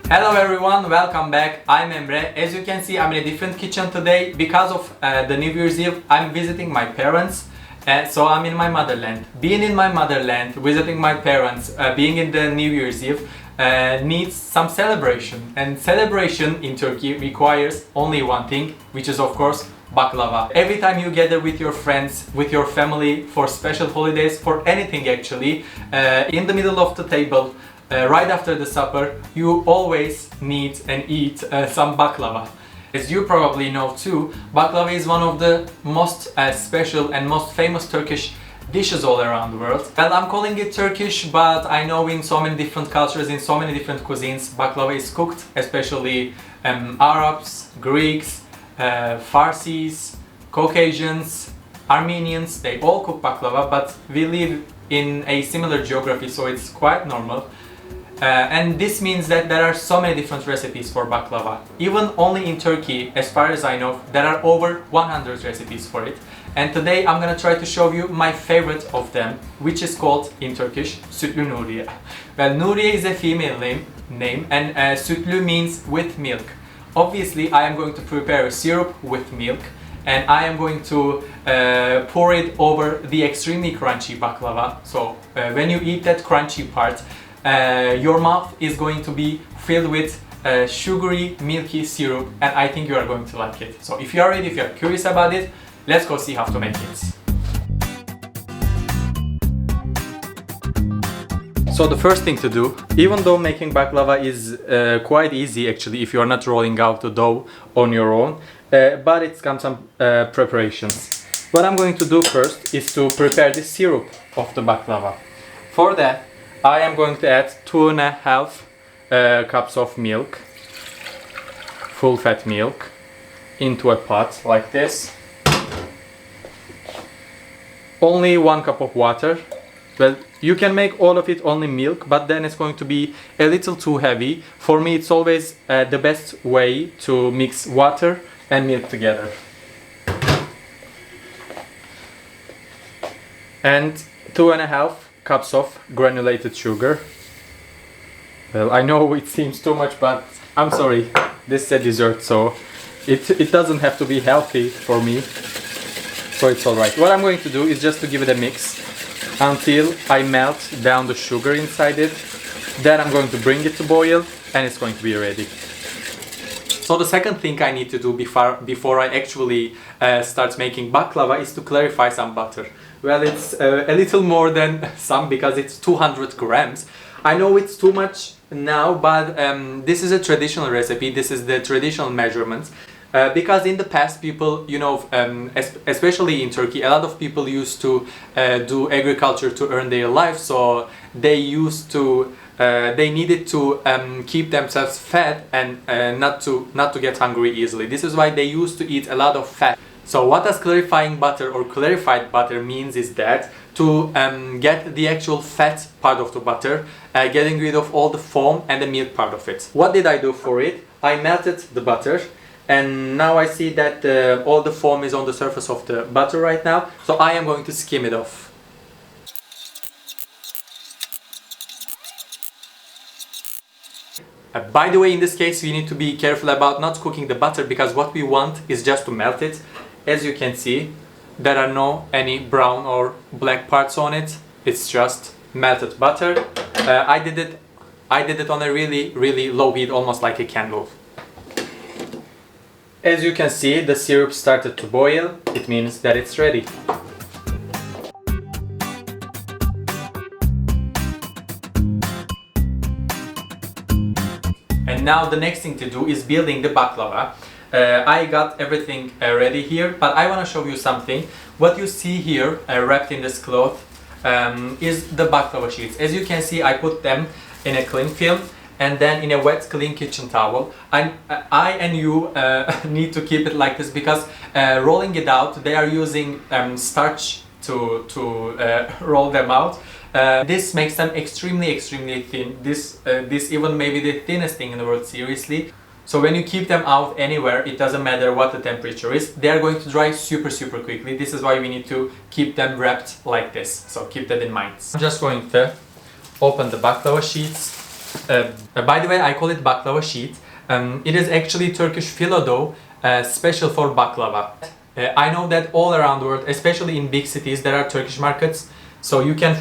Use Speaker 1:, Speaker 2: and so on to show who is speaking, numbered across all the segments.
Speaker 1: Hello everyone, welcome back. I'm Emre. As you can see, I'm in a different kitchen today. Because of the New Year's Eve, I'm visiting my parents. So I'm in my motherland. Being in my motherland, visiting my parents, being in the New Year's Eve needs some celebration. And celebration in Turkey requires only one thing, which is of course baklava. Every time you gather with your friends, with your family, for special holidays, for anything actually, in the middle of the table, right after the supper, you always need and eat some baklava. As you probably know too, baklava is one of the most special and most famous Turkish dishes all around the world. Well, I'm calling it Turkish, but I know in so many different cultures, in so many different cuisines, baklava is cooked, especially Arabs, Greeks, Farsis, Caucasians, Armenians, they all cook baklava, but we live in a similar geography, so it's quite normal. And this means that there are so many different recipes for baklava. Even only in Turkey, as far as I know, there are over 100 recipes for it. And today I'm gonna try to show you my favorite of them, which is called in Turkish sütlü Nuriye. Well, Nuriye is a female name and sütlü means with milk. Obviously, I am going to prepare a syrup with milk and I am going to pour it over the extremely crunchy baklava. So when you eat that crunchy part, your mouth is going to be filled with sugary, milky syrup, and I think you are going to like it. So if you are ready, if you are curious about it, let's go see how to make it. So the first thing to do, even though making baklava is quite easy actually if you are not rolling out the dough on your own, but it's got some preparations. What I'm going to do first is to prepare the syrup of the baklava. For that, I am going to add 2.5 cups of milk, full fat milk, into a pot like this. Only 1 cup of water. Well, you can make all of it only milk, but then it's going to be a little too heavy. For me, it's always the best way to mix water and milk together. And 2.5 cups of granulated sugar. Well, I know it seems too much, but I'm sorry, this is a dessert, so it doesn't have to be healthy for me, so it's alright. What I'm going to do is just to give it a mix until I melt down the sugar inside it. Then I'm going to bring it to boil and it's going to be ready. So the second thing I need to do before I actually start making baklava is to clarify some butter. Well, it's a little more than some because it's 200 grams. I know it's too much now, but this is a traditional recipe. This is the traditional measurements. Because in the past people, you know, especially in Turkey, a lot of people used to do agriculture to earn their life. So they used to, they needed to keep themselves fat and not to get hungry easily. This is why they used to eat a lot of fat. So what does clarifying butter or clarified butter means is that to get the actual fat part of the butter, getting rid of all the foam and the milk part of it. What did I do for it? I melted the butter and now I see that all the foam is on the surface of the butter right now. So I am going to skim it off. By the way, in this case you need to be careful about not cooking the butter because what we want is just to melt it. As you can see, there are no any brown or black parts on it. It's just melted butter. I did it on a really low heat, almost like a candle. As you can see, the syrup started to boil. It means that it's ready. And now the next thing to do is building the baklava. I got everything ready here, but I want to show you something. What you see here wrapped in this cloth is the baklava sheets. As you can see, I put them in a cling film and then in a wet clean kitchen towel. I and you need to keep it like this because rolling it out, they are using starch to roll them out. This makes them extremely thin. This even maybe the thinnest thing in the world, seriously. So when you keep them out anywhere, it doesn't matter what the temperature is, they are going to dry super quickly. This is why we need to keep them wrapped like this. So keep that in mind. I'm just going to open the baklava sheets By the way, I call it baklava sheet. It is actually Turkish phyllo dough, special for baklava. I know that all around the world, especially in big cities, there are Turkish markets. So you can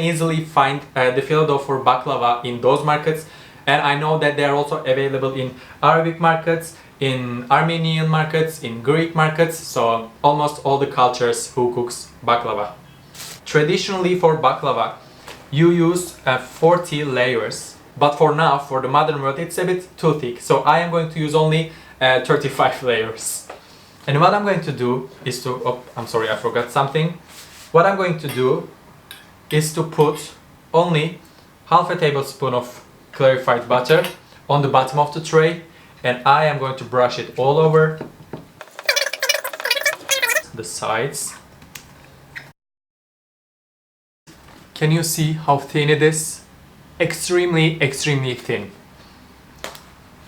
Speaker 1: easily find the phyllo dough for baklava in those markets. And I know that they are also available in Arabic markets, in Armenian markets, in Greek markets. So almost all the cultures who cooks baklava. Traditionally for baklava, you use 40 layers. But for now, for the modern world, it's a bit too thick. So I am going to use only 35 layers. And what I'm going to do is to, oh, I'm sorry, I forgot something. What I'm going to do is to put only half a tablespoon of clarified butter on the bottom of the tray, and I am going to brush it all over the sides. Can you see how thin it is? Extremely thin.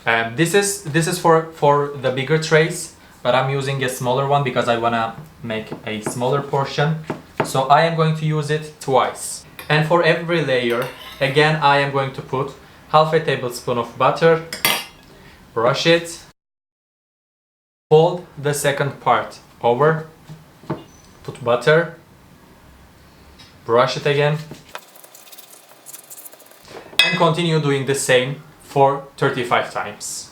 Speaker 1: This is for the bigger trays, but I'm using a smaller one because I wanna make a smaller portion. So I am going to use it twice. And for every layer, again, I am going to put half a tablespoon of butter, brush it, fold the second part over, put butter, brush it again, and continue doing the same for 35 times.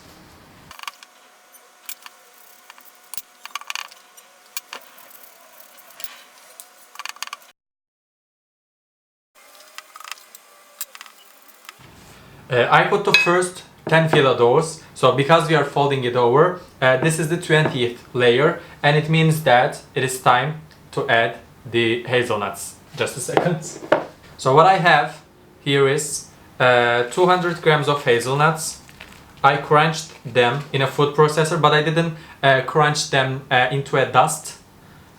Speaker 1: I put the first 10 phyllo doughs, so because we are folding it over, this is the 20th layer, and it means that it is time to add the hazelnuts. Just a second. So what I have here is 200 grams of hazelnuts. I crunched them in a food processor, but I didn't crunch them into a dust,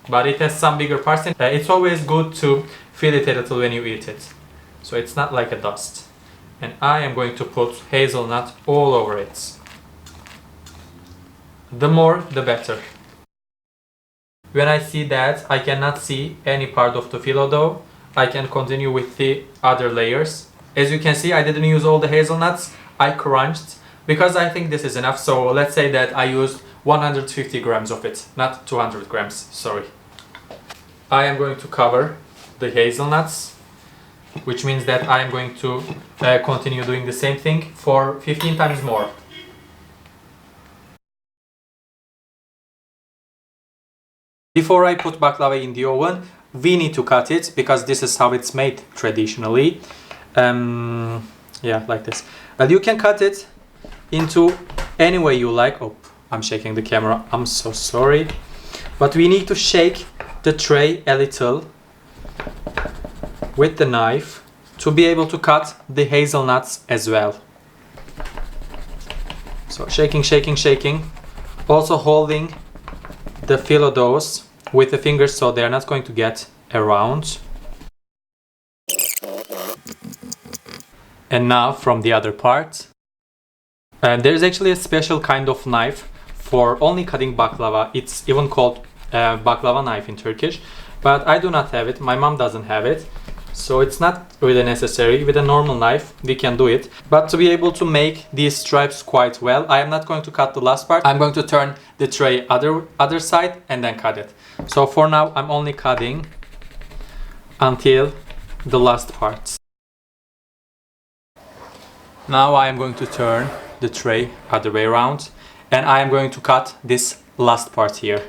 Speaker 1: but it has some bigger parts. It's always good to feel it a little when you eat it, so it's not like a dust. And I am going to put hazelnut all over it. The more, the better. When I see that I cannot see any part of the phyllo dough, I can continue with the other layers. As you can see, I didn't use all the hazelnuts. I crunched because I think this is enough. So let's say that I used 150 grams of it, not 200 grams, sorry. I am going to cover the hazelnuts, which means that I am going to continue doing the same thing for 15 times more. Before I put baklava in the oven, we need to cut it because this is how it's made traditionally. Yeah, like this. But you can cut it into any way you like. Oh, I'm shaking the camera, I'm so sorry. But we need to shake the tray a little with the knife to be able to cut the hazelnuts as well. So shaking, also holding the phyllo doughs with the fingers so they're not going to get around. And now from the other part. And there's actually a special kind of knife for only cutting baklava. It's even called baklava knife in Turkish, but I do not have it, my mom doesn't have it. So it's not really necessary. With a normal knife we can do it, but to be able to make these stripes quite well, I am not going to cut the last part. I'm going to turn the tray other side and then cut it. So for now I'm only cutting until the last part. Now I am going to turn the tray other way around, and I am going to cut this last part here.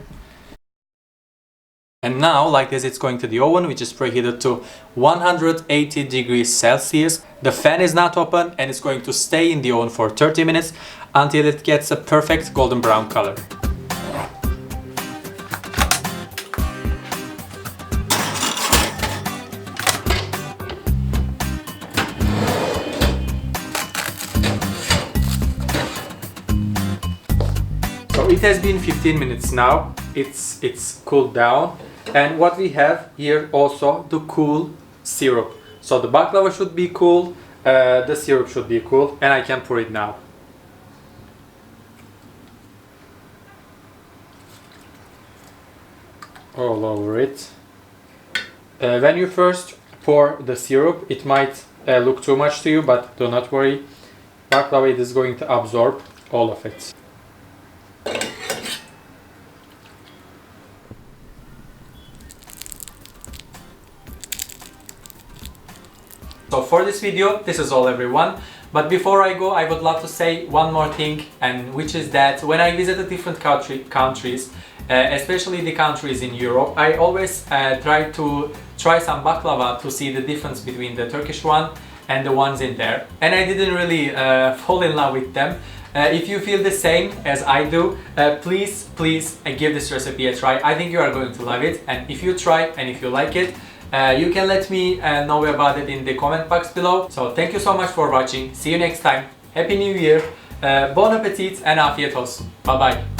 Speaker 1: And now, like this, it's going to the oven, which is preheated to 180 degrees Celsius. The fan is not open, and it's going to stay in the oven for 30 minutes until it gets a perfect golden brown color. So it has been 15 minutes now. It's cooled down. And what we have here also, the cool syrup. So the baklava should be cool, the syrup should be cool, and I can pour it now. All over it. When you first pour the syrup, it might
Speaker 2: look too much to you, but do not worry. Baklava is going to absorb all of it.
Speaker 1: So for this video, this is all everyone. But before I go, I would love to say one more thing, and which is that when I visited different countries, especially the countries in Europe, I always try to try some baklava to see the difference between the Turkish one and the ones in there. And I didn't really fall in love with them. If you feel the same as I do, please give this recipe a try. I think you are going to love it. And if you try and if you like it, you can let me know about it in the comment box below. So thank you so much for watching. See you next time. Happy New Year. Bon appetit and afiyet olsun. Bye bye.